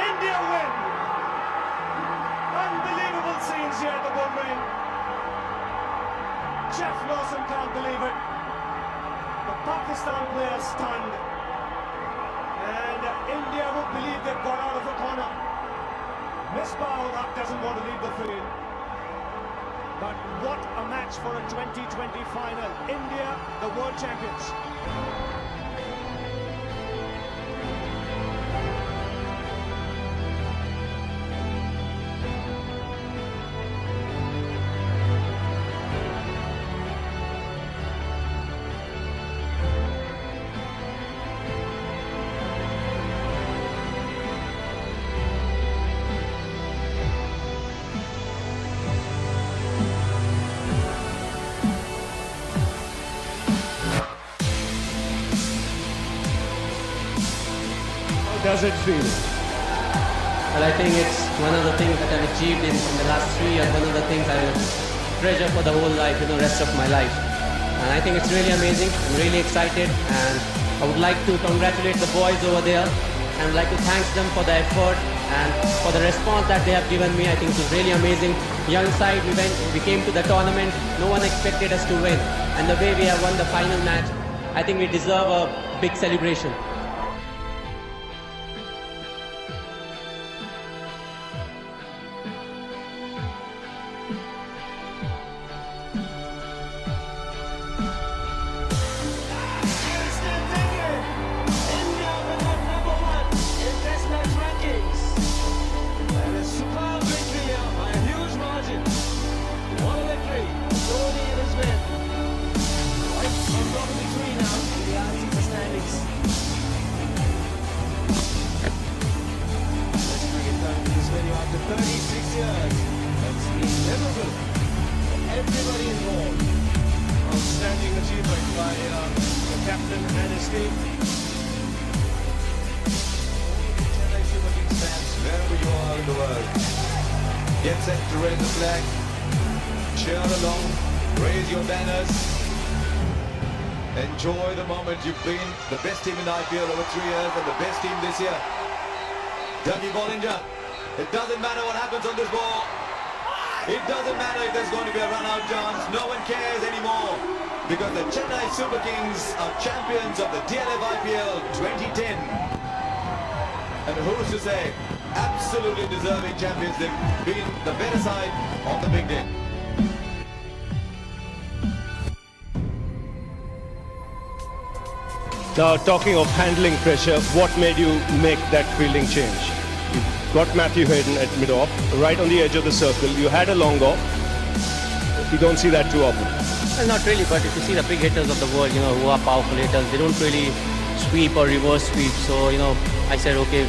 India win. Unbelievable scenes here at the Bull Ring. Jeff Lawson can't believe it. The Pakistan players stunned. And India would believe they've got out of the corner. Misbah-ul Haq doesn't want to leave the field. But what a match for a 2020 final. India, the world champions. How does it feel? Well, I think it's one of the things that I've achieved in the last 3 years, one of the things I will treasure for the whole life, rest of my life. And I think it's really amazing. I'm really excited, and I would like to congratulate the boys over there, and I'd like to thank them for the effort and for the response that they have given me. I think it was really amazing. Young side, we came to the tournament, no one expected us to win. And the way we have won the final match, I think we deserve a big celebration. Everybody involved. Outstanding achievement by the captain and his team. Chennai Super Kings fans, wherever you are in the world, get set to raise the flag, cheer along, raise your banners, enjoy the moment. You've been the best team in IPL over 3 years and the best team this year. Dougie Bollinger, it doesn't matter what happens on this ball. It doesn't matter if there's going to be a run-out chance. No one cares anymore, because the Chennai Super Kings are champions of the DLF IPL 2010. And who's to say, absolutely deserving champions. They've been the better side on the big day. Now, talking of handling pressure, what made you make that fielding change? You got Matthew Hayden at mid-off, right on the edge of the circle. You had a long off. You don't see that too often. Well, not really, but if you see the big hitters of the world, who are powerful hitters, they don't really sweep or reverse sweep. So, I said, okay,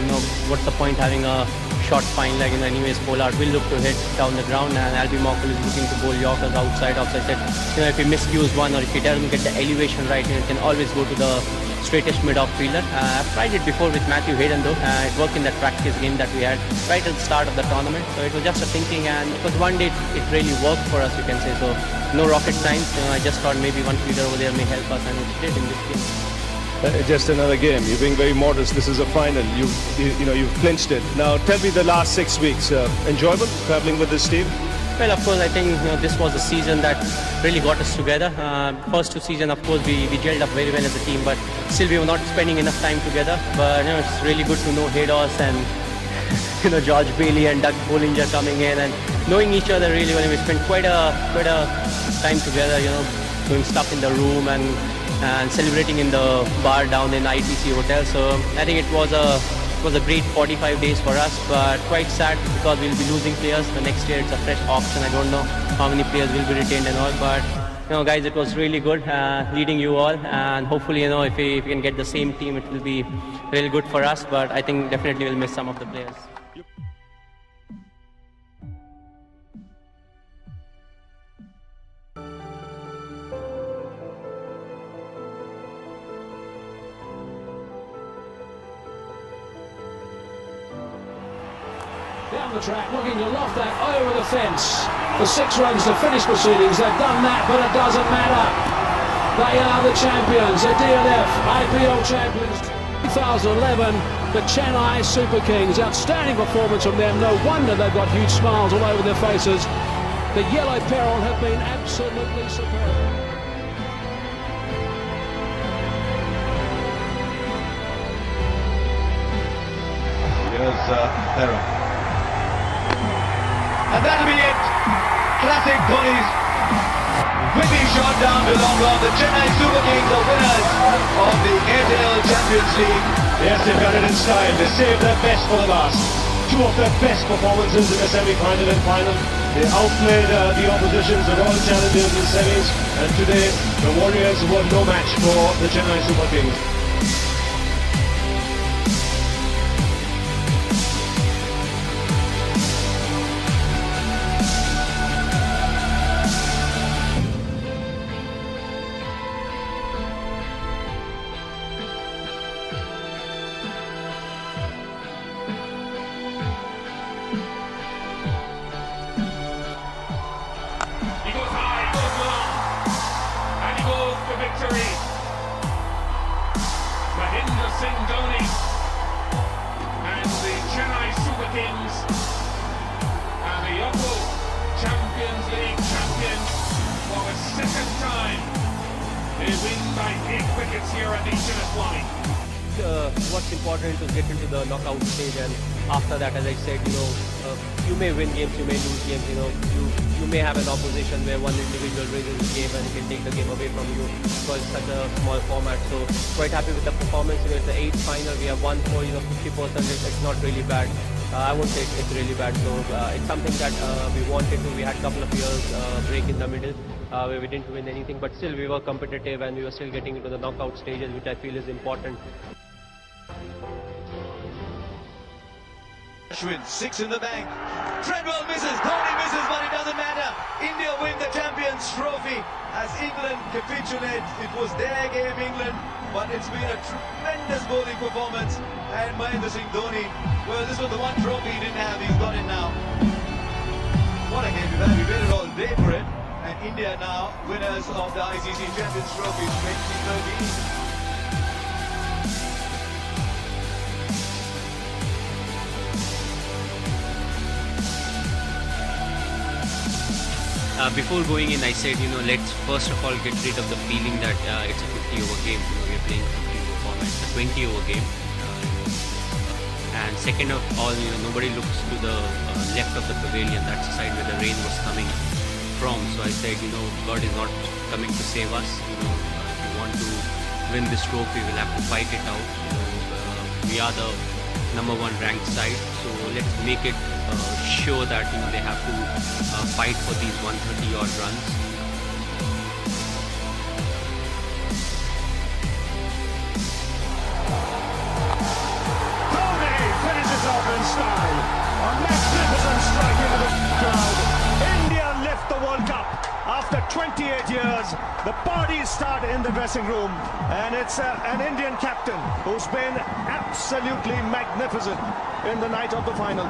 what's the point having a short fine leg? Anyways, Pollard will look to hit down the ground, and Albie Markle is looking to bowl Yorkers outside. So I said, if he miscues one or if he doesn't get the elevation right, you can always go to the straightest mid-off fielder. I've tried it before with Matthew Hayden though. It worked in that practice game that we had right at the start of the tournament. So it was just a thinking, and because one day it really worked for us, you can say. So no rocket science. I just thought maybe one fielder over there may help us, and it did in this game. Just another game. You're being very modest. This is a final. You've clinched it. Now tell me the last 6 weeks. Enjoyable traveling with this team? Well, of course, I think this was a season that really got us together. First 2 seasons, of course, we gelled up very well as a team, but still we were not spending enough time together. But it's really good to know Haydos and George Bailey and Doug Bollinger coming in and knowing each other really well. We spent quite a time together, doing stuff in the room and celebrating in the bar down in ITC Hotel. So I think it was a great 45 days for us, but quite sad because we'll be losing players. The next year it's a fresh auction. I don't know how many players will be retained and all, but guys, it was really good leading you all, and hopefully if we can get the same team, it will be really good for us. But I think definitely we'll miss some of the players. Down the track, looking to loft that over the fence. For 6 runs to finish proceedings. They've done that, but it doesn't matter. They are the champions, the DLF IPL champions 2011. the Chennai Super Kings. Outstanding performance from them. No wonder they've got huge smiles all over their faces. The yellow peril have been absolutely superb. Here's Perro. And that'll be it. Classic Dhoni's whipping shot down to long on. The Chennai Super Kings are winners of the ATL Champions League. Yes, they've done it in style. They saved their best for the last. Two of their best performances in the semi-final and final. They outplayed the oppositions, the Royal Challengers in semis, and today the Warriors were no match for the Chennai Super Kings. He goes high, he goes long, and he goes for victory. Mahendra Singh Dhoni and the Chennai Super Kings are the Oppo Champions League champions for the second time. They win by 8 wickets here at the Chinnaswamy. What's important is get into the knockout stage, and after that, as I said, you may win games, you may lose games, you may have an opposition where one individual raises the game and can take the game away from you because it's such a small format. So quite happy with the performance. It's the 8th final, we have won for 50%. It's not really bad. I won't say it's really bad. So it's something that we wanted to. We had a couple of years break in the middle where we didn't win anything, but still we were competitive and we were still getting into the knockout stages, which I feel is important. Ashwin, 6 in the bank. Treadwell misses, Dhoni misses, but it doesn't matter. India win the Champions Trophy as England capitulate. It was their game, England, but it's been a tremendous bowling performance. And Mahendra Singh Dhoni, well, this was the one trophy he didn't have. He's got it now. What a game we've had. We waited all day for it. And India now winners of the ICC Champions Trophy 2013. Before going in, I said, let's first of all get rid of the feeling that it's a 50-over game. We're playing 50-over format, a 20-over game. And second of all, nobody looks to the left of the pavilion. That's the side where the rain was coming from. So I said, God is not coming to save us. If we want to win this trophy, we'll have to fight it out. We are the #1 ranked side, so let's make it sure that they have to fight for these 130 odd runs. Dhoni finishes off in style. A magnificent strike into the crowd. India lift the World Cup after 28 years. The parties start in the dressing room, and it's an Indian captain who's been absolutely magnificent in the night of the final.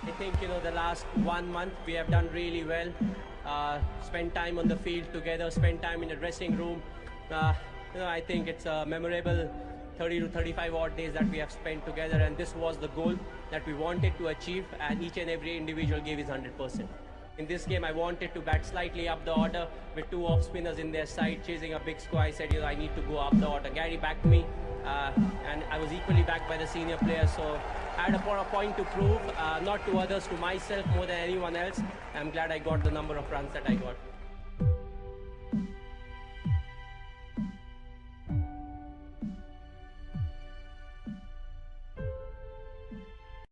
I think the last 1 month we have done really well. Spent time on the field together, spent time in the dressing room. I think it's a memorable 30 to 35 odd days that we have spent together, and this was the goal that we wanted to achieve, and each and every individual gave his 100%. In this game, I wanted to bat slightly up the order with 2 off spinners in their side, chasing a big score. I said, I need to go up the order. Gary backed me, and I was equally backed by the senior players. So I had a point to prove, not to others, to myself more than anyone else. I'm glad I got the number of runs that I got.